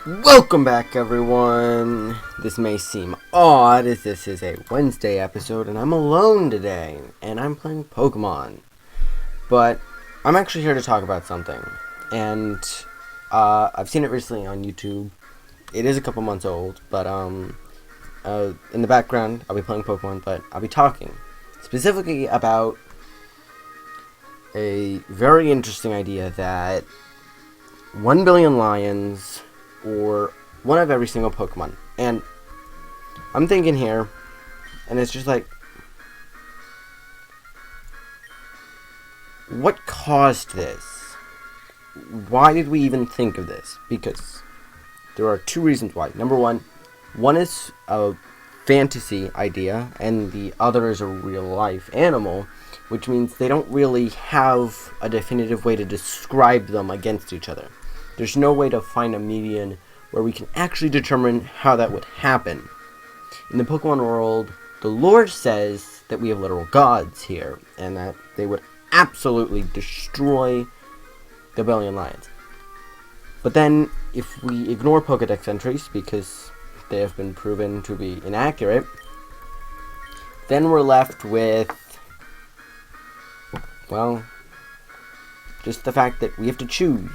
Welcome back, everyone. This may seem odd as this is a Wednesday episode and I'm alone today and I'm playing Pokemon. But I'm actually here to talk about something. And I've seen it recently on YouTube. It is a couple months old, but in the background I'll be playing Pokemon, but I'll be talking specifically about a very interesting idea that 1 billion lions or one of every single Pokemon. And I'm thinking here, and it's just like, what caused this? Why did we even think of this? Because there are two reasons why. Number one is a fantasy idea, and the other is a real life animal, which means they don't really have a definitive way to describe them against each other. There's no way to find a median where we can actually determine how that would happen. In the Pokemon world, the lore says that we have literal gods here, and that they would absolutely destroy the billion lions. But then, if we ignore Pokedex entries, because they have been proven to be inaccurate, then we're left with, well, just the fact that we have to choose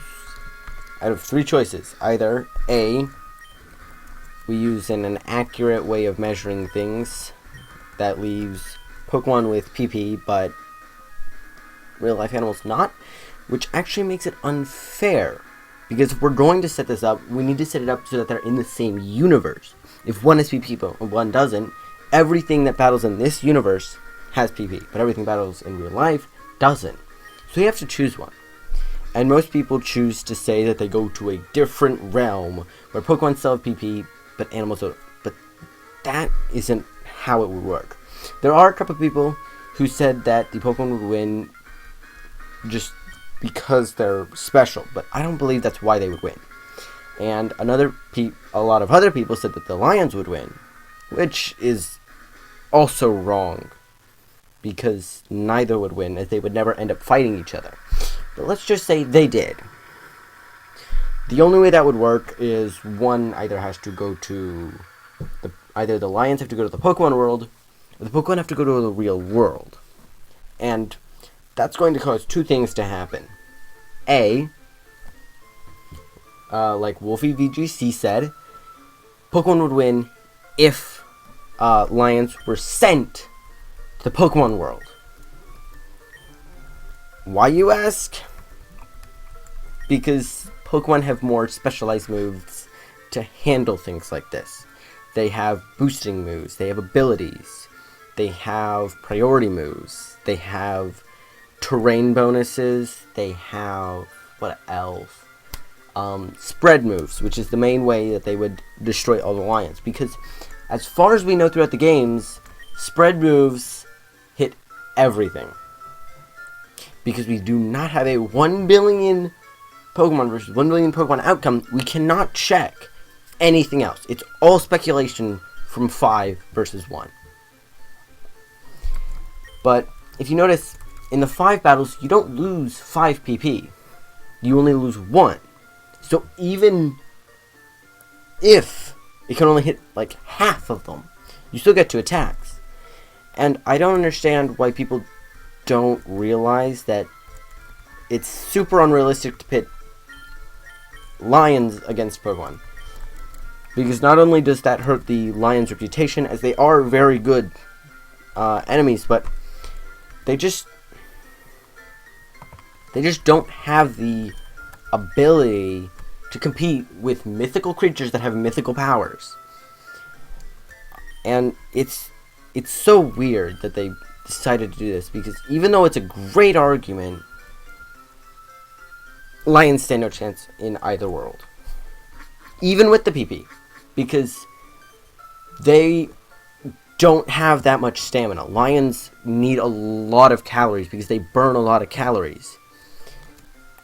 out of three choices. Either A, we use an inaccurate way of measuring things that leaves Pokemon with PP, but real life animals not, which actually makes it unfair. Because if we're going to set this up, we need to set it up so that they're in the same universe. If one has PP but one doesn't, everything that battles in this universe has PP, but everything that battles in real life doesn't. So you have to choose one. And most people choose to say that they go to a different realm where Pokemon still have PP, but animals don't. But that isn't how it would work. There are a couple of people who said that the Pokemon would win just because they're special, but I don't believe that's why they would win. And a lot of other people said that the lions would win, which is also wrong, because neither would win, as they would never end up fighting each other. But let's just say they did. The only way that would work is one either has to go to either the lions have to go to the Pokemon world, or the Pokemon have to go to the real world. And that's going to cause two things to happen. A, like Wolfie VGC said, Pokemon would win if lions were sent to the Pokemon world. Why, you ask? Because Pokemon have more specialized moves to handle things like this. They have boosting moves, they have abilities, they have priority moves, they have terrain bonuses, they have, what else? Spread moves, which is the main way that they would destroy all the lions. Because as far as we know throughout the games, spread moves hit everything. Because we do not have a 1 billion Pokemon versus 1 billion Pokemon outcome, we cannot check anything else. It's all speculation from 5 versus 1. But if you notice, in the 5 battles, you don't lose 5 PP. You only lose 1. So even if it can only hit like half of them, you still get 2 attacks. And I don't understand why people don't realize that it's super unrealistic to pit lions against Pokemon. Because not only does that hurt the lions' reputation, as they are very good enemies, but they just don't have the ability to compete with mythical creatures that have mythical powers. And it's so weird that they decided to do this, because even though it's a great argument, lions stand no chance in either world. Even with the PP. Because they don't have that much stamina. Lions need a lot of calories because they burn a lot of calories.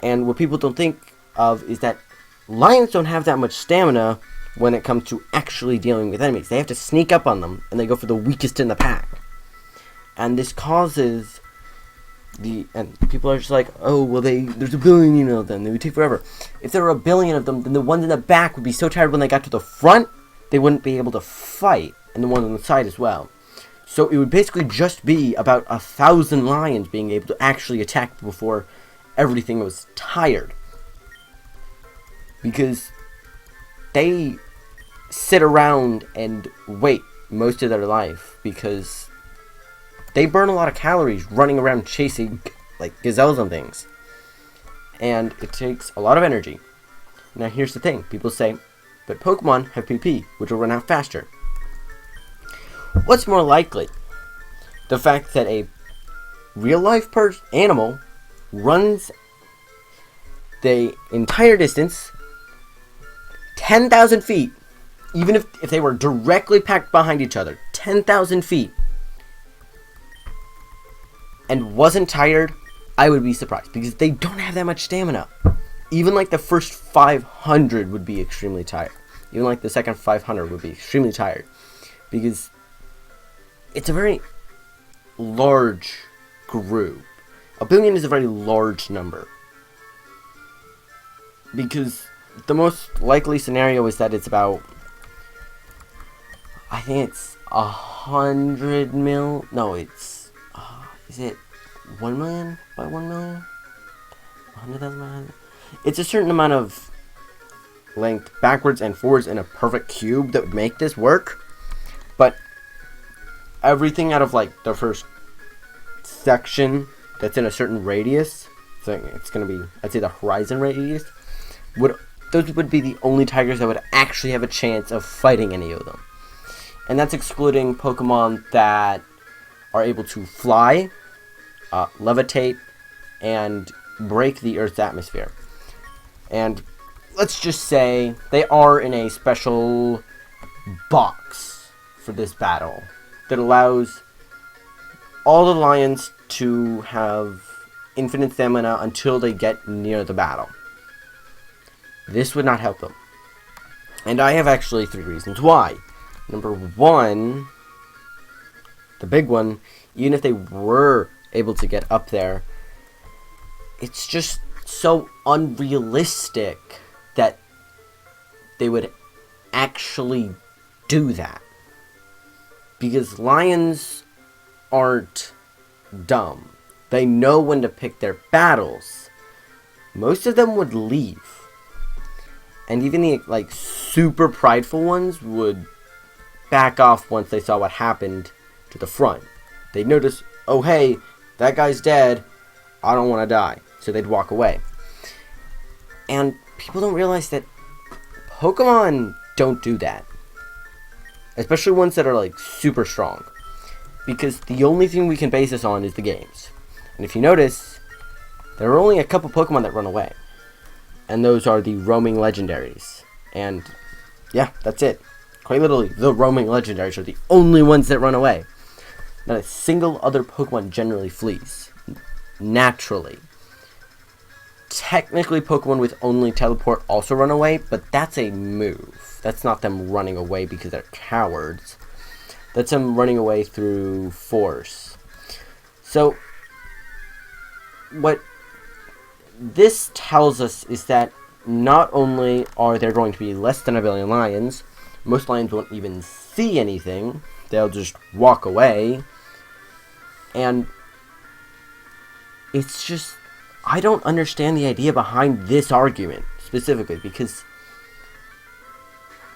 And what people don't think of is that lions don't have that much stamina when it comes to actually dealing with enemies. They have to sneak up on them, and they go for the weakest in the pack. And this causes And people are just like, oh, well, there's a billion of them. They would take forever. If there were a billion of them, then the ones in the back would be so tired when they got to the front, they wouldn't be able to fight. And the ones on the side as well. So it would basically just be about 1,000 lions being able to actually attack before everything was tired. Because they sit around and wait most of their life. Because they burn a lot of calories running around chasing like gazelles and things. And it takes a lot of energy. Now here's the thing. People say, but Pokemon have PP, which will run out faster. What's more likely? The fact that a real-life animal runs the entire distance, 10,000 feet, even if they were directly packed behind each other, 10,000 feet, and wasn't tired, I would be surprised, because they don't have that much stamina. Even like the first 500 would be extremely tired. Even like the second 500 would be extremely tired. Because it's a very large group. A billion is a very large number. Because the most likely scenario is that it's about, I think it's 100 mil. No, it's, is it 1 million by 1 million? 100,000 by 100? It's a certain amount of length backwards and forwards in a perfect cube that would make this work. But everything out of like the first section that's in a certain radius, so it's going to be, I'd say the horizon radius, those would be the only tigers that would actually have a chance of fighting any of them. And that's excluding Pokemon that are able to fly, levitate, and break the Earth's atmosphere. And let's just say they are in a special box for this battle that allows all the lions to have infinite stamina until they get near the battle. This would not help them. And I have actually 3 reasons why. Number 1, the big one, even if they were able to get up there, it's just so unrealistic that they would actually do that. Because lions aren't dumb. They know when to pick their battles. Most of them would leave. And even the like super prideful ones would back off once they saw what happened to the front. They'd notice, oh hey, that guy's dead, I don't want to die. So they'd walk away. And people don't realize that Pokemon don't do that. Especially ones that are like super strong. Because the only thing we can base this on is the games. And if you notice, there are only a couple Pokemon that run away. And those are the roaming legendaries. And yeah, that's it. Quite literally, the roaming legendaries are the only ones that run away. Not a single other Pokemon generally flees. Naturally. Technically, Pokemon with only teleport also run away, but that's a move. That's not them running away because they're cowards. That's them running away through force. So, what this tells us is that not only are there going to be less than 1 billion lions, most lions won't even see anything. They'll just walk away. And it's just, I don't understand the idea behind this argument specifically, because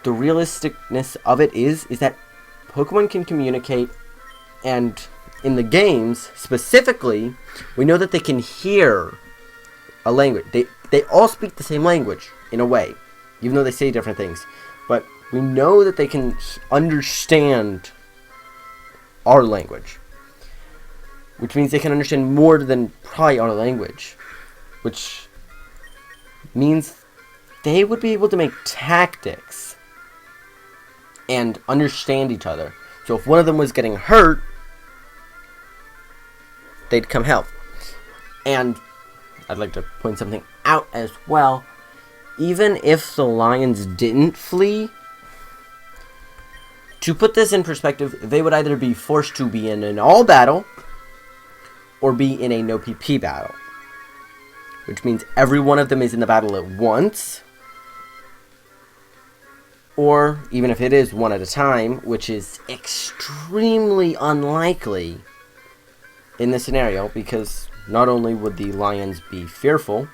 the realisticness of it is that Pokemon can communicate, and in the games specifically, we know that they can hear a language. They all speak the same language in a way, even though they say different things. But we know that they can understand our language, which means they can understand more than probably our language, which means they would be able to make tactics and understand each other. So if one of them was getting hurt, they'd come help. And I'd like to point something out as well. Even if the lions didn't flee, to put this in perspective, they would either be forced to be in an all battle, or be in a no PP battle, which means every one of them is in the battle at once, or even if it is one at a time, which is extremely unlikely in this scenario, because not only would the lions be fearful,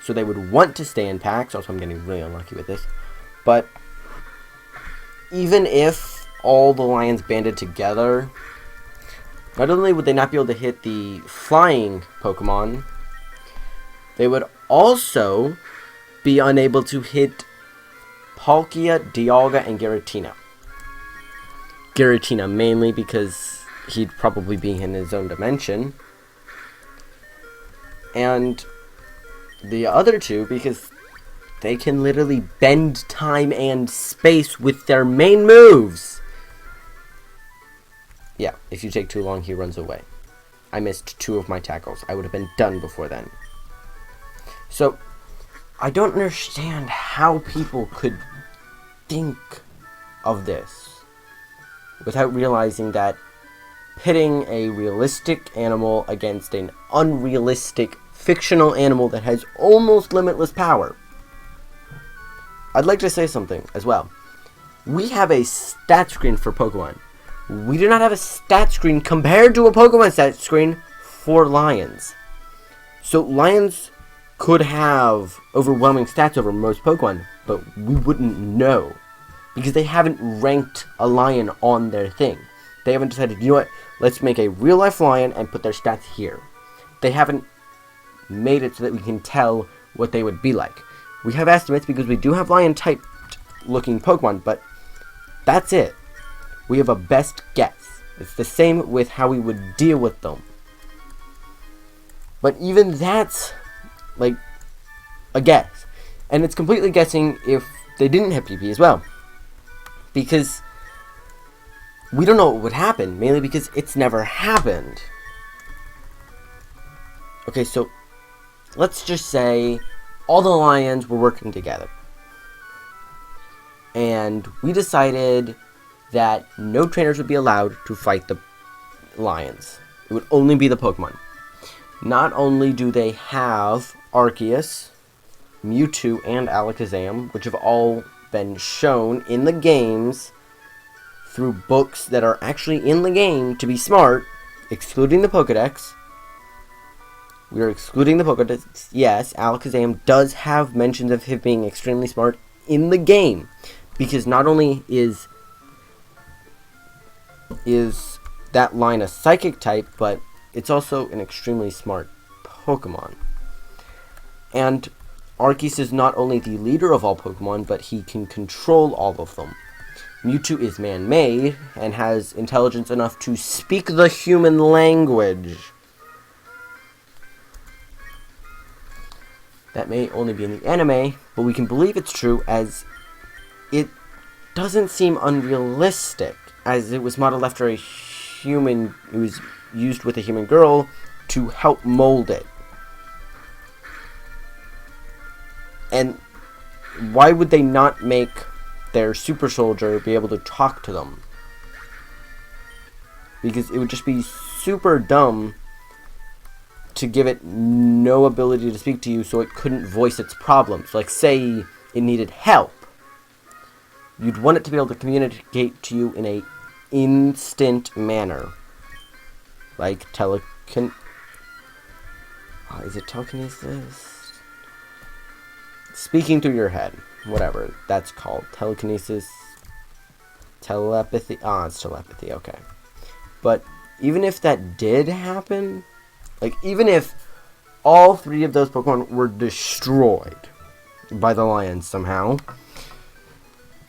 so they would want to stay in packs. Also, I'm getting really unlucky with this, but even if all the lions banded together, not only would they not be able to hit the flying Pokemon, they would also be unable to hit Palkia, Dialga, and Giratina. Giratina mainly because he'd probably be in his own dimension. And the other two because they can literally bend time and space with their main moves. Yeah, if you take too long, he runs away. I missed 2 of my tackles. I would have been done before then. So, I don't understand how people could think of this without realizing that pitting a realistic animal against an unrealistic fictional animal that has almost limitless power. I'd like to say something as well. We have a stat screen for Pokemon. We do not have a stat screen compared to a Pokemon stat screen for lions. So lions could have overwhelming stats over most Pokemon, but we wouldn't know because they haven't ranked a lion on their thing. They haven't decided, you know what, let's make a real life lion and put their stats here. They haven't made it so that we can tell what they would be like. We have estimates because we do have lion type looking Pokemon, but that's it. We have a best guess. It's the same with how we would deal with them. But even that's like a guess. And it's completely guessing if they didn't have PP as well. Because we don't know what would happen, mainly because it's never happened. Okay, so let's just say all the lions were working together. And we decided that no trainers would be allowed to fight the lions. It would only be the Pokemon. Not only do they have Arceus, Mewtwo, and Alakazam, which have all been shown in the games through books that are actually in the game to be smart, excluding the Pokedex. We are excluding the Pokedex. Yes, Alakazam does have mentions of him being extremely smart in the game, because not only is that line a psychic type, but it's also an extremely smart Pokemon. And Arceus is not only the leader of all Pokemon, but he can control all of them. Mewtwo is man-made and has intelligence enough to speak the human language. That may only be in the anime, but we can believe it's true as it doesn't seem unrealistic, as it was modeled after a human. It was used with a human girl to help mold it. And why would they not make their super soldier be able to talk to them? Because it would just be super dumb to give it no ability to speak to you, so it couldn't voice its problems. Like, say it needed help. You'd want it to be able to communicate to you in a instant manner. Like is it telekinesis? Speaking through your head. Whatever that's called. Telekinesis. Telepathy. It's telepathy, okay. But even if that did happen, like, even if all 3 of those Pokemon were destroyed by the lions somehow,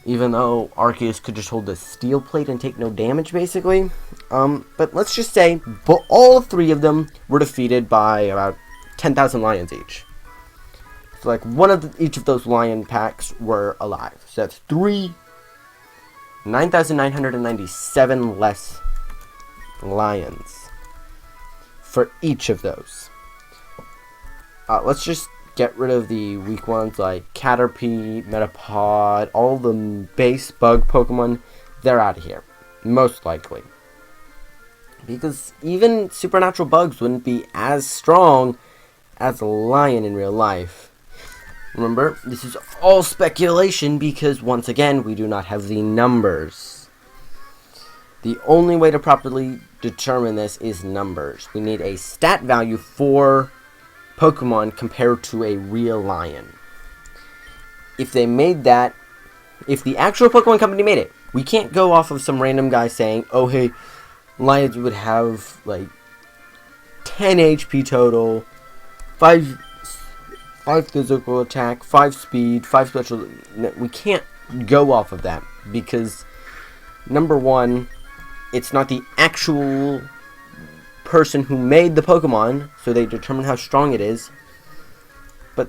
even though Arceus could just hold the steel plate and take no damage, basically. But let's just say all 3 of them were defeated by about 10,000 lions each. So, like, each of those lion packs were alive. So that's 9,997 less lions for each of those. Let's just get rid of the weak ones like Caterpie, Metapod, all the base bug Pokemon. They're out of here, most likely. Because even supernatural bugs wouldn't be as strong as a lion in real life. Remember, this is all speculation because, once again, we do not have the numbers. The only way to properly determine this is numbers. We need a stat value for Pokemon compared to a real lion. If they made that, if the actual Pokemon company made it, we can't go off of some random guy saying, oh hey, lions would have like 10 HP total, 5 physical attack, 5 speed, 5 special. We can't go off of that because, number one, it's not the actual person who made the Pokemon, so they determine how strong it is. But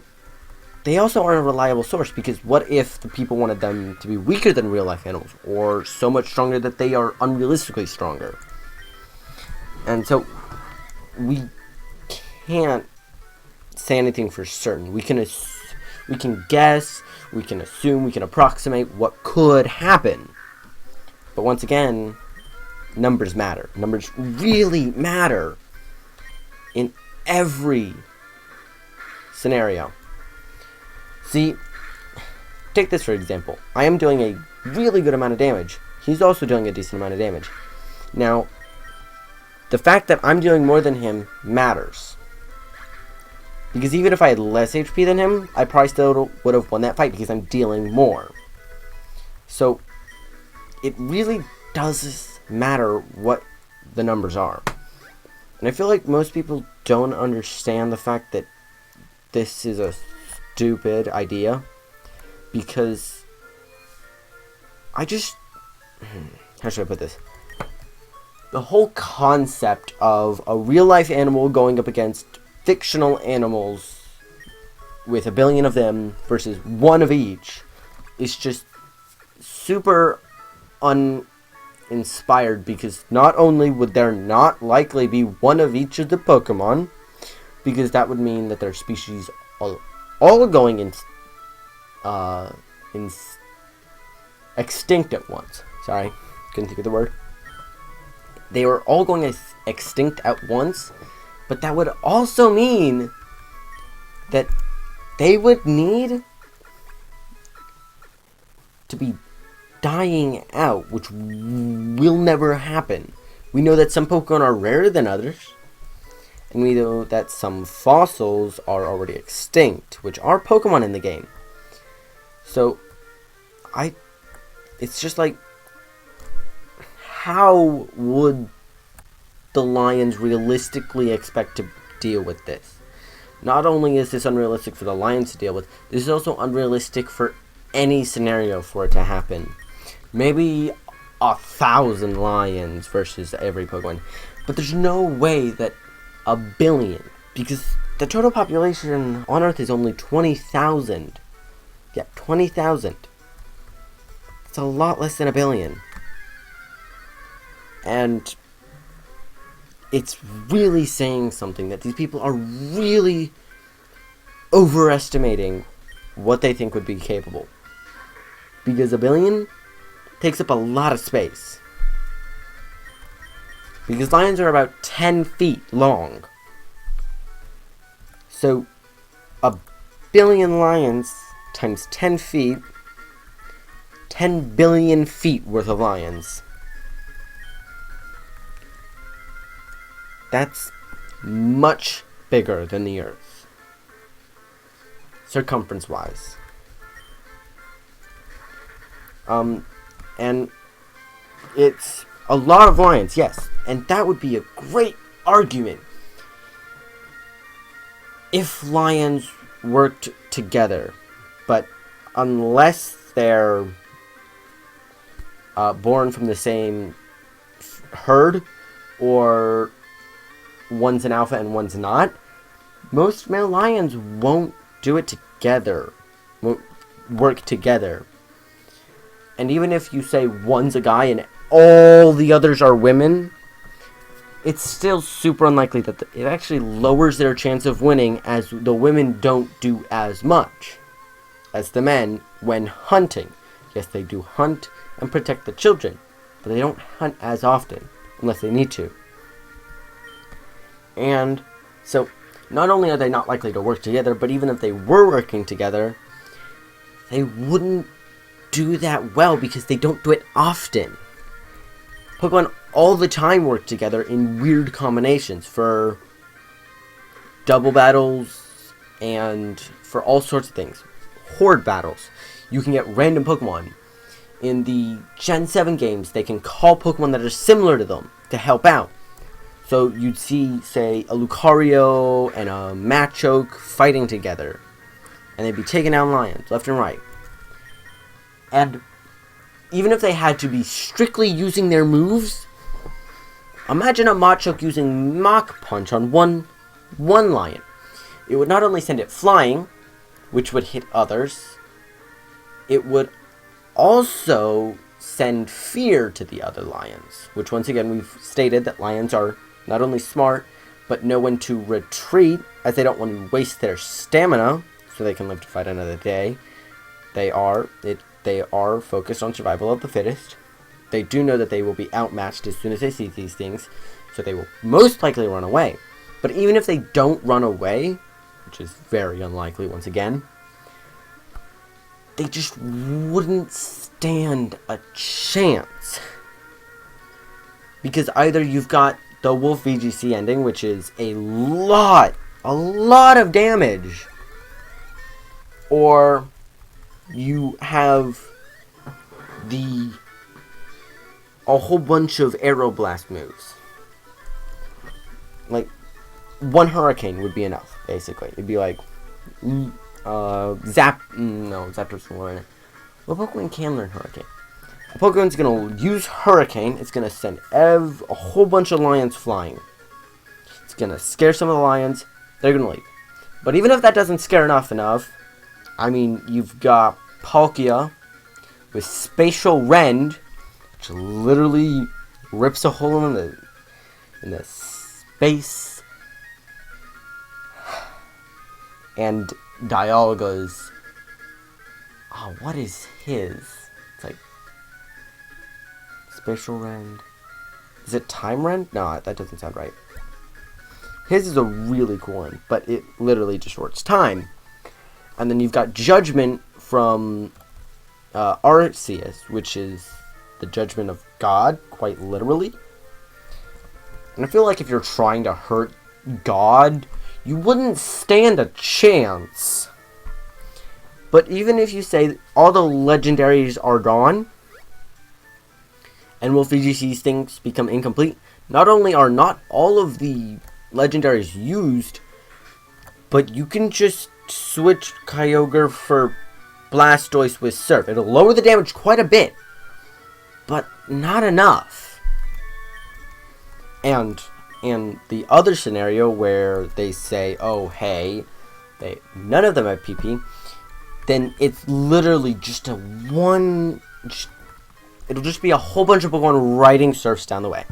they also aren't a reliable source, because what if the people wanted them to be weaker than real life animals, or so much stronger that they are unrealistically stronger? And so we can't say anything for certain. We can guess, we can assume, we can approximate what could happen. But once again, numbers matter. Numbers really matter in every scenario. See, take this for example. I am doing a really good amount of damage. He's also doing a decent amount of damage. Now, the fact that I'm dealing more than him matters. Because even if I had less HP than him, I probably still would have won that fight because I'm dealing more. So, it really does matter what the numbers are. And I feel like most people don't understand the fact that this is a stupid idea. Because how should I put this? The whole concept of a real life animal going up against fictional animals with 1 billion of them versus one of each is just super uninspired, because not only would there not likely be one of each of the Pokemon, because that would mean that their species all going extinct at once. Sorry, couldn't think of the word. They were all going extinct at once, but that would also mean that they would need to be dying out, which will never happen. We know that some Pokemon are rarer than others, and we know that some fossils are already extinct, which are Pokemon in the game. So, it's just like, how would the Lions realistically expect to deal with this? Not only is this unrealistic for the Lions to deal with, this is also unrealistic for any scenario for it to happen. Maybe 1,000 lions versus every Pokemon, but there's no way that 1 billion, because the total population on Earth is only 20,000. Yeah, 20,000. It's a lot less than 1 billion. And it's really saying something that these people are really overestimating what they think would be capable. Because 1 billion takes up a lot of space. Because lions are about 10 feet long. So, 1 billion lions times 10 feet, 10 billion feet worth of lions. That's much bigger than the Earth, circumference-wise. And it's a lot of lions, yes, and that would be a great argument if lions worked together, but unless they're born from the same herd, or one's an alpha and one's not, most male lions won't do it together, won't work together. And even if you say one's a guy and all the others are women, it's still super unlikely that it actually lowers their chance of winning, as the women don't do as much as the men when hunting. Yes, they do hunt and protect the children, but they don't hunt as often, unless they need to. And so, not only are they not likely to work together, but even if they were working together, they wouldn't do that well because they don't do it often. Pokemon all the time work together in weird combinations for double battles and for all sorts of things. Horde battles. You can get random Pokemon. In the Gen 7 games, they can call Pokemon that are similar to them to help out. So you'd see, say, a Lucario and a Machoke fighting together. And they'd be taking down lions, left and right. And even if they had to be strictly using their moves, imagine a Machoke using Mach Punch on one lion. It would not only send it flying, which would hit others, it would also send fear to the other lions. Which, once again, we've stated that lions are not only smart, but know when to retreat, as they don't want to waste their stamina, so they can live to fight another day. They are focused on survival of the fittest. They do know that they will be outmatched as soon as they see these things, so they will most likely run away. But even if they don't run away, which is very unlikely once again, they just wouldn't stand a chance. Because either you've got the Wolf VGC ending, which is a lot of damage, or you have a whole bunch of Aeroblast moves. Like, one Hurricane would be enough, basically. It'd be like, Zapdos will learn it. What Pokemon can learn Hurricane? A Pokemon's gonna use Hurricane, it's gonna send a whole bunch of lions flying. It's gonna scare some of the lions, they're gonna leave. But even if that doesn't scare enough, I mean, you've got Palkia with Spatial Rend, which literally rips a hole in the space. And Dialga's, what is his? It's like Spatial Rend. Is it Time Rend? No, that doesn't sound right. His is a really cool one, but it literally just works time. And then you've got Judgment from Arceus, which is the judgment of God, quite literally. And I feel like if you're trying to hurt God, you wouldn't stand a chance. But even if you say all the legendaries are gone, and Wolf VGC's things become incomplete, not only are not all of the legendaries used, but you can just switch Kyogre for Blastoise with Surf. It'll lower the damage quite a bit, but not enough. And in the other scenario where they say, oh hey, none of them have PP, then it's literally just it'll just be a whole bunch of Pokemon riding Surfs down the way.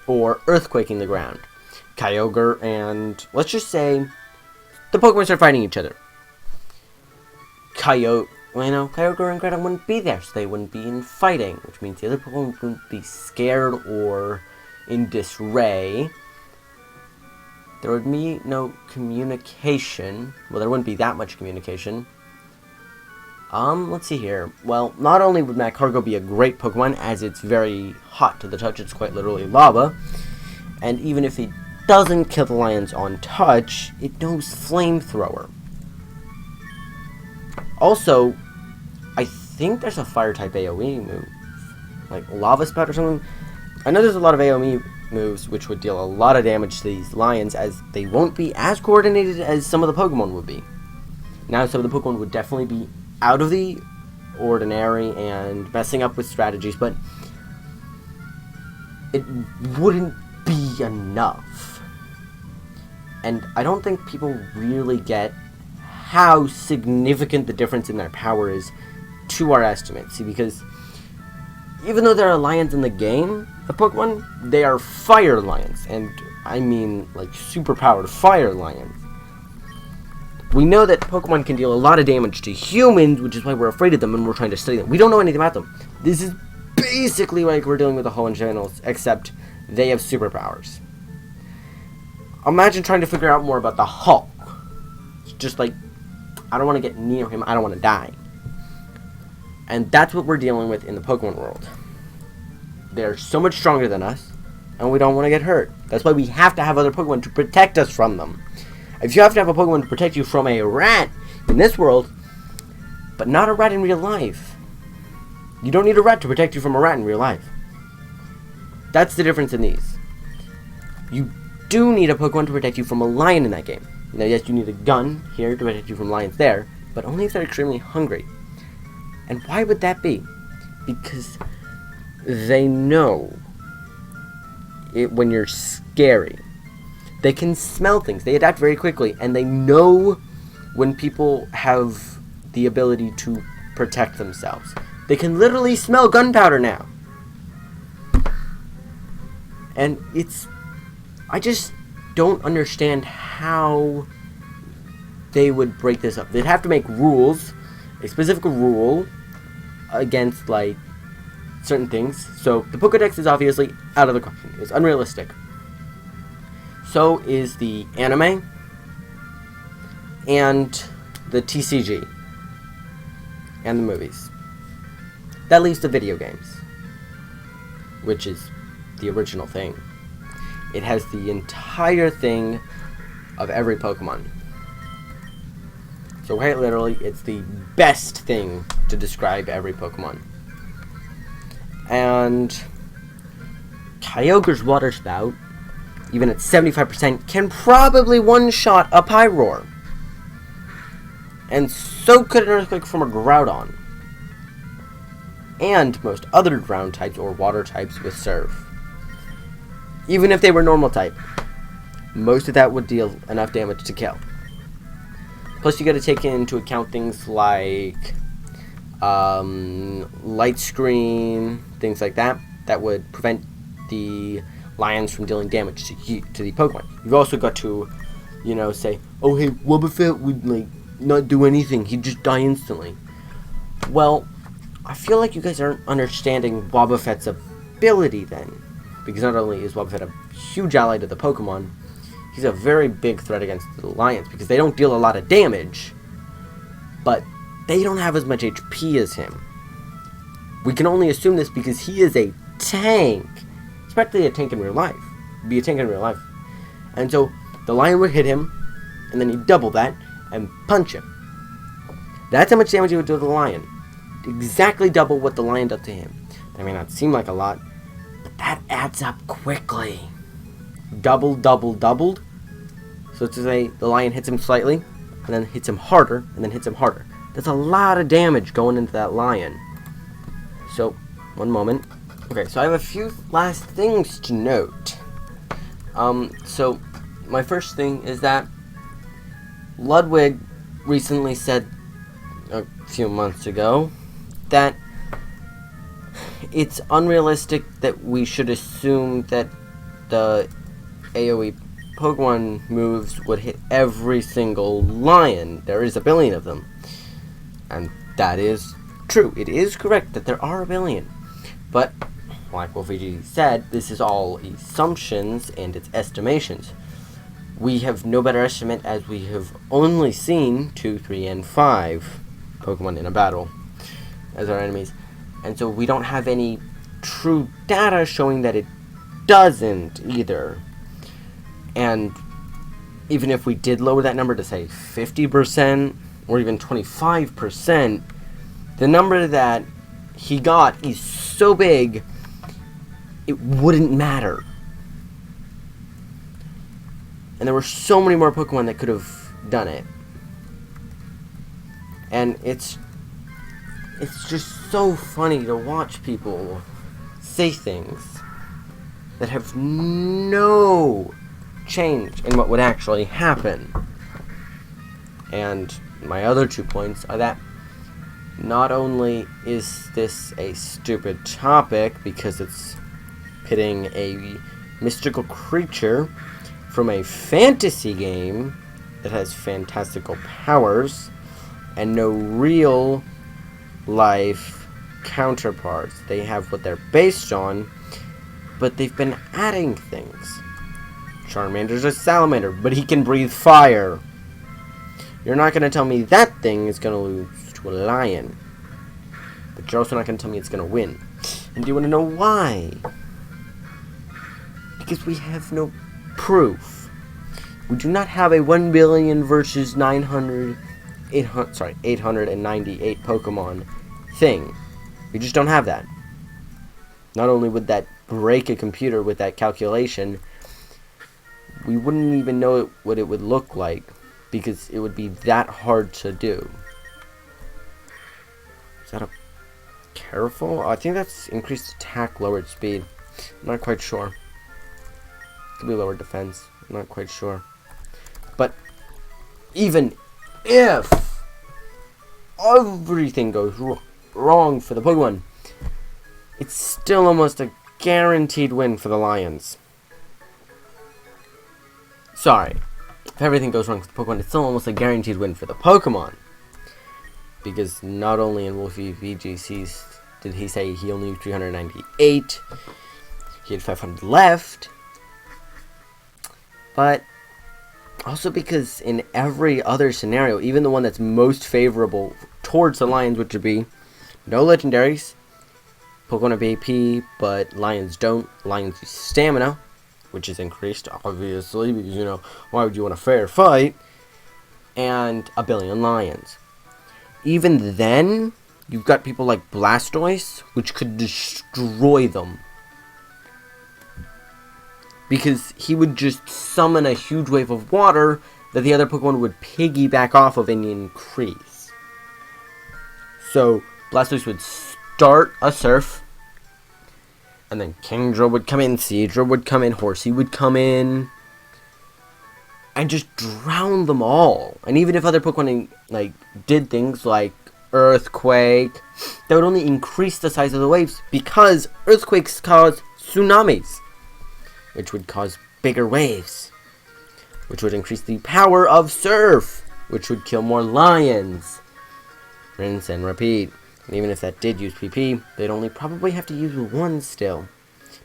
Or Earthquaking the ground. Kyogre and, let's just say, the Pokemon start fighting each other. Kyogre and Gretel wouldn't be there, so they wouldn't be in fighting, which means the other Pokemon wouldn't be scared or in disarray. There would be no communication. Well, there wouldn't be that much communication. Let's see here. Well, not only would Magcargo be a great Pokemon, as it's very hot to the touch, it's quite literally lava, and even if it doesn't kill the lions on touch, it knows Flamethrower. Also, I think there's a Fire-type AoE move, like Lava Spout or something. I know there's a lot of AoE moves which would deal a lot of damage to these lions, as they won't be as coordinated as some of the Pokemon would be. Now, some of the Pokemon would definitely be out of the ordinary and messing up with strategies, but it wouldn't be enough. And I don't think people really get how significant the difference in their power is to our estimates. See, because even though there are lions in the game of Pokemon, they are fire lions, and I mean like super-powered fire lions. We know that Pokemon can deal a lot of damage to humans, which is why we're afraid of them and we're trying to study them. We don't know anything about them. This is basically like we're dealing with the Holland channels, except they have superpowers. Imagine trying to figure out more about the Hulk. It's just like, I don't want to get near him. I don't want to die. And that's what we're dealing with in the Pokemon world. They're so much stronger than us, and we don't want to get hurt. That's why we have to have other Pokemon to protect us from them. If you have to have a Pokemon to protect you from a rat in this world, but not a rat in real life, you don't need a rat to protect you from a rat in real life. That's the difference in these. You do need a Pokemon to protect you from a lion in that game. Now, yes, you need a gun here to protect you from lions there, but only if they're extremely hungry. And why would that be? Because they know it when you're scary. They can smell things. They adapt very quickly, and they know when people have the ability to protect themselves. They can literally smell gunpowder now. And I just don't understand how they would break this up. They'd have to make rules, a specific rule against, like, certain things. So the Pokédex is obviously out of the question. It's unrealistic. So is the anime and the TCG and the movies. That leaves the video games, which is the original thing. It has the entire thing of every Pokemon. So quite literally, it's the best thing to describe every Pokemon. And Kyogre's Water Spout, even at 75%, can probably one-shot a Pyroar. And so could an Earthquake from a Groudon. And most other ground types or water types with Surf. Even if they were normal type, most of that would deal enough damage to kill. Plus, you got to take into account things like light screen, things like that, that would prevent the lions from dealing damage to the Pokemon. You've also got to, say, oh hey, Wobbuffet would like not do anything; he'd just die instantly. Well, I feel like you guys aren't understanding Wobbuffet's ability then. Because not only is Wobbuffet a huge ally to the Pokemon, he's a very big threat against the lions, because they don't deal a lot of damage, but they don't have as much HP as him. We can only assume this because he is a tank. He's practically a tank in real life. He'd be a tank in real life. And so, the lion would hit him, and then he'd double that, and punch him. That's how much damage he would do to the lion. Exactly double what the lion does to him. That may not seem like a lot, that adds up quickly. Doubled. So to say, the lion hits him slightly, and then hits him harder, and then hits him harder. That's a lot of damage going into that lion. So, one moment. Okay, so I have a few last things to note. So, my first thing is that Ludwig recently said, a few months ago, that it's unrealistic that we should assume that the AoE Pokemon moves would hit every single lion. There is a billion of them. And that is true. It is correct that there are a billion. But, like Wolfie said, this is all assumptions and it's estimations. We have no better estimate as we have only seen 2, 3, and 5 Pokemon in a battle as our enemies. And so we don't have any true data showing that it doesn't either. And even if we did lower that number to say 50% or even 25%, the number that he got is so big, it wouldn't matter. And there were so many more Pokemon that could have done it. And it's just so funny to watch people say things that have no change in what would actually happen. And my other 2 points are that not only is this a stupid topic because it's pitting a mystical creature from a fantasy game that has fantastical powers and no real life counterparts. They have what they're based on, but they've been adding things. Charmander's a salamander, but he can breathe fire. You're not going to tell me that thing is going to lose to a lion. But you're also not going to tell me it's going to win. And do you want to know why? Because we have no proof. We do not have a 1 billion versus 898 Pokemon thing. We just don't have that. Not only would that break a computer with that calculation, we wouldn't even know what it would look like, because it would be that hard to do. Is that a careful? I think that's increased attack, lowered speed. I'm not quite sure. Could be lowered defense. I'm not quite sure. But even if everything goes wrong for the Pokemon, it's still almost a guaranteed win for the Lions. Sorry. If everything goes wrong for the Pokemon, it's still almost a guaranteed win for the Pokemon. Because not only in Wolfie VGCs did he say he only used 398, he had 500 left. But also because in every other scenario, even the one that's most favorable towards the Lions, which would be no legendaries, Pokemon have AP, but Lions don't. Lions use stamina, which is increased, obviously, because, you know, why would you want a fair fight? And a billion Lions. Even then, you've got people like Blastoise, which could destroy them. Because he would just summon a huge wave of water that the other Pokemon would piggyback off of and increase. So, Blastoise would start a surf, and then Kingdra would come in, Seadra would come in, Horsey would come in, and just drown them all. And even if other Pokemon like did things like Earthquake, that would only increase the size of the waves, because earthquakes cause tsunamis, which would cause bigger waves, which would increase the power of surf, which would kill more Lions. Rinse and repeat. And even if that did use PP, they'd only probably have to use one still.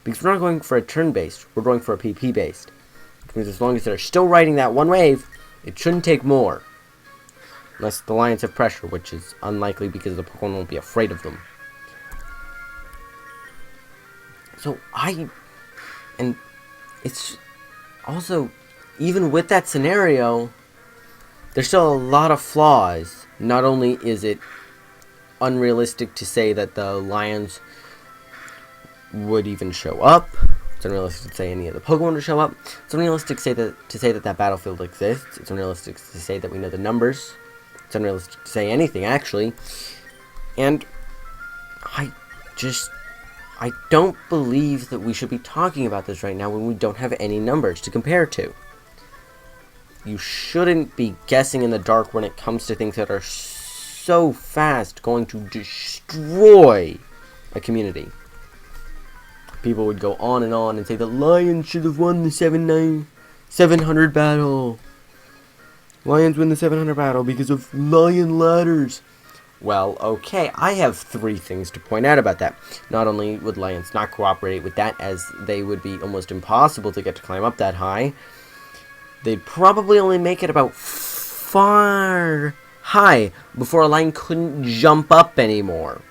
Because we're not going for a turn-based, we're going for a PP-based. Which means as long as they're still riding that one wave, it shouldn't take more. Unless the Lions have pressure, which is unlikely because the Pokemon won't be afraid of them. So and it's also, even with that scenario, there's still a lot of flaws. Not only is it unrealistic to say that the Lions would even show up, it's unrealistic to say any of the Pokemon would show up, it's unrealistic to say that that battlefield exists, it's unrealistic to say that we know the numbers, it's unrealistic to say anything, actually. And I don't believe that we should be talking about this right now when we don't have any numbers to compare to. You shouldn't be guessing in the dark when it comes to things that are so fast going to destroy a community. People would go on and say the Lions should have won the 700 battle. Lions win the 700 battle because of Lion ladders. Well, okay, I have 3 things to point out about that. Not only would Lions not cooperate with that, as they would be almost impossible to get to climb up that high, they'd probably only make it about far high before a Lion couldn't jump up anymore.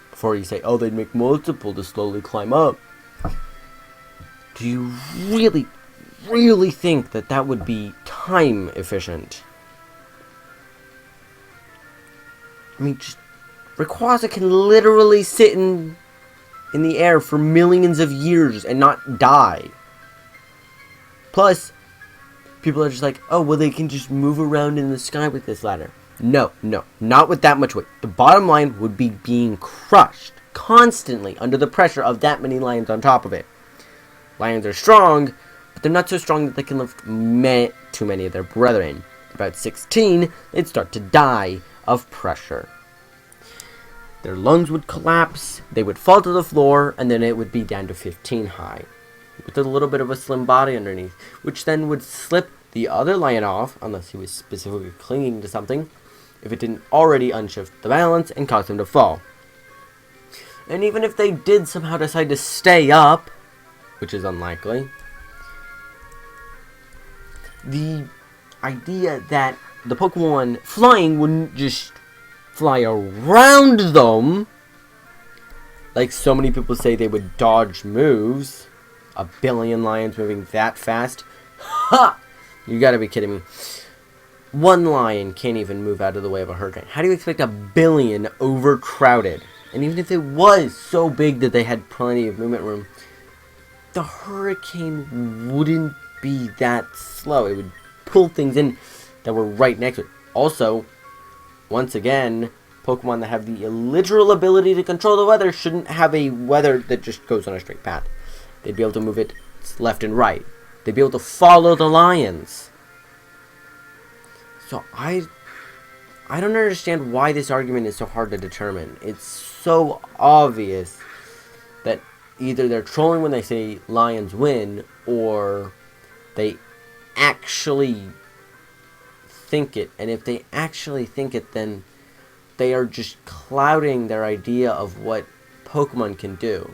Before you say, oh, they'd make multiple to slowly climb up. Do you really, really think that that would be time efficient? I mean, just Rayquaza can literally sit in the air for millions of years and not die. Plus, people are just like, oh, well, they can just move around in the sky with this ladder. No, not with that much weight. The bottom line would be being crushed constantly under the pressure of that many Lions on top of it. Lions are strong, but they're not so strong that they can lift too many of their brethren. About 16, they'd start to die of pressure. Their lungs would collapse, they would fall to the floor, and then it would be down to 15 high, with a little bit of a slim body underneath, which then would slip the other Lion off, unless he was specifically clinging to something, if it didn't already unshift the balance and cause him to fall. And even if they did somehow decide to stay up, which is unlikely, the idea that the Pokemon flying wouldn't just fly around them, like so many people say they would dodge moves. 1 billion lions moving that fast? Ha! You gotta be kidding me. One lion can't even move out of the way of a hurricane. How do you expect 1 billion overcrowded? And even if it was so big that they had plenty of movement room, the hurricane wouldn't be that slow. It would pull things in that were right next to it. Also, once again, Pokemon that have the literal ability to control the weather shouldn't have a weather that just goes on a straight path. They'd be able to move it left and right. They'd be able to follow the lions. So I don't understand why this argument is so hard to determine. It's so obvious that either they're trolling when they say lions win, or they actually think it. And if they actually think it, then they are just clouding their idea of what Pokemon can do.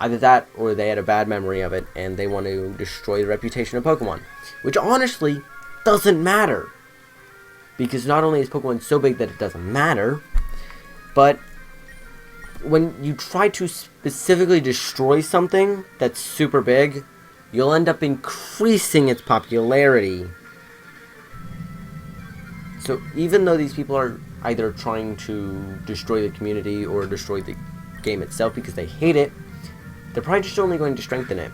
Either that, or they had a bad memory of it, and they want to destroy the reputation of Pokemon. Which honestly doesn't matter. Because not only is Pokemon so big that it doesn't matter, but when you try to specifically destroy something that's super big, you'll end up increasing its popularity. So even though these people are either trying to destroy the community or destroy the game itself because they hate it, they're probably just only going to strengthen it.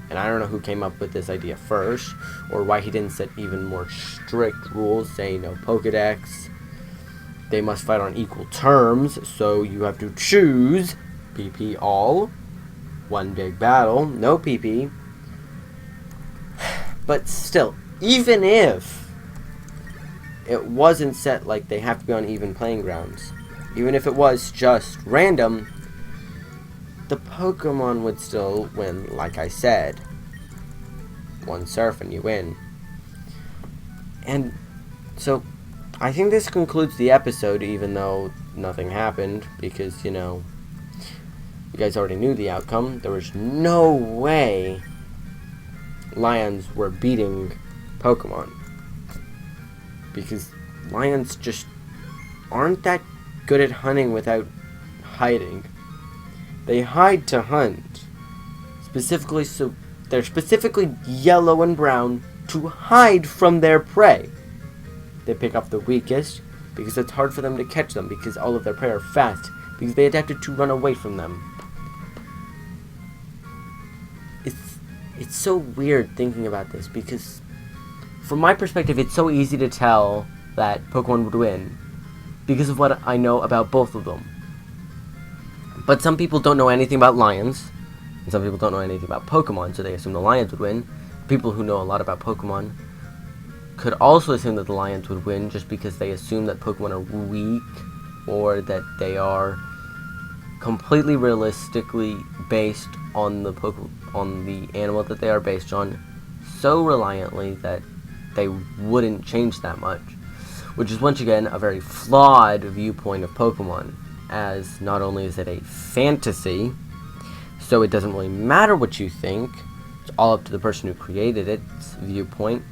And I don't know who came up with this idea first, or why he didn't set even more strict rules, saying no Pokedex. They must fight on equal terms, so you have to choose PP all, one big battle, no PP. But still, even if it wasn't set like they have to be on even playing grounds, even if it was just random, the Pokemon would still win, like I said. One surf and you win. And so, I think this concludes the episode, even though nothing happened, because, you know, you guys already knew the outcome. There was no way lions were beating Pokemon. Because lions just aren't that good at hunting without hiding. They hide to hunt. Specifically, so they're specifically yellow and brown to hide from their prey. They pick up the weakest because it's hard for them to catch them, because all of their prey are fast, because they adapted to run away from them. It's so weird thinking about this, because from my perspective, it's so easy to tell that Pokemon would win because of what I know about both of them. But some people don't know anything about lions, and some people don't know anything about Pokemon, so they assume the lions would win. People who know a lot about Pokemon could also assume that the lions would win just because they assume that Pokemon are weak, or that they are completely realistically based on the animal that they are based on, so reliantly that they wouldn't change that much. Which is once again a very flawed viewpoint of Pokemon, as not only is it a fantasy, so it doesn't really matter what you think, it's all up to the person who created its viewpoint,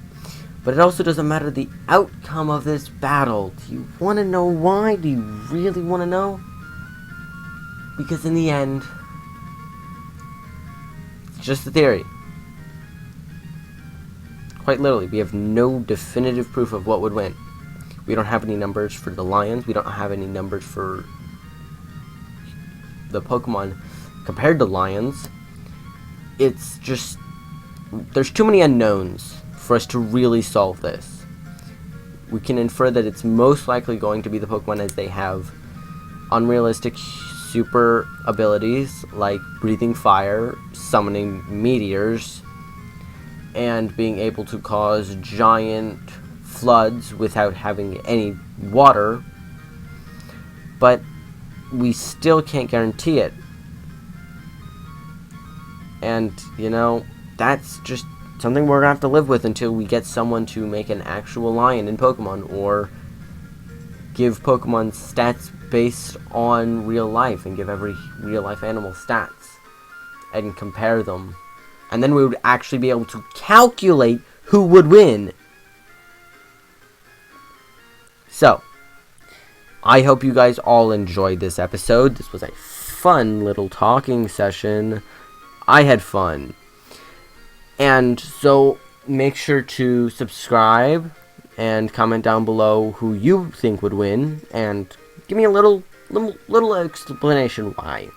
but it also doesn't matter the outcome of this battle. Do you want to know why? Do you really want to know? Because in the end, it's just a theory. Quite literally, we have no definitive proof of what would win. We don't have any numbers for the lions, we don't have any numbers for the Pokemon compared to lions. It's just, there's too many unknowns for us to really solve this. We can infer that it's most likely going to be the Pokemon, as they have unrealistic super abilities like breathing fire, summoning meteors, and being able to cause giant floods without having any water. But we still can't guarantee it. And, you know, that's just something we're going to have to live with until we get someone to make an actual lion in Pokemon, or give Pokemon stats based on real life, and give every real life animal stats and compare them. And then we would actually be able to calculate who would win. So, I hope you guys all enjoyed this episode. This was a fun little talking session. I had fun. And so, make sure to subscribe and comment down below who you think would win, and give me a little explanation why.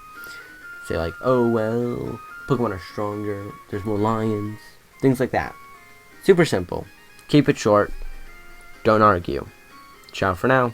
Say like, oh well, Pokemon are stronger, there's more lions, things like that. Super simple. Keep it short. Don't argue. Ciao for now.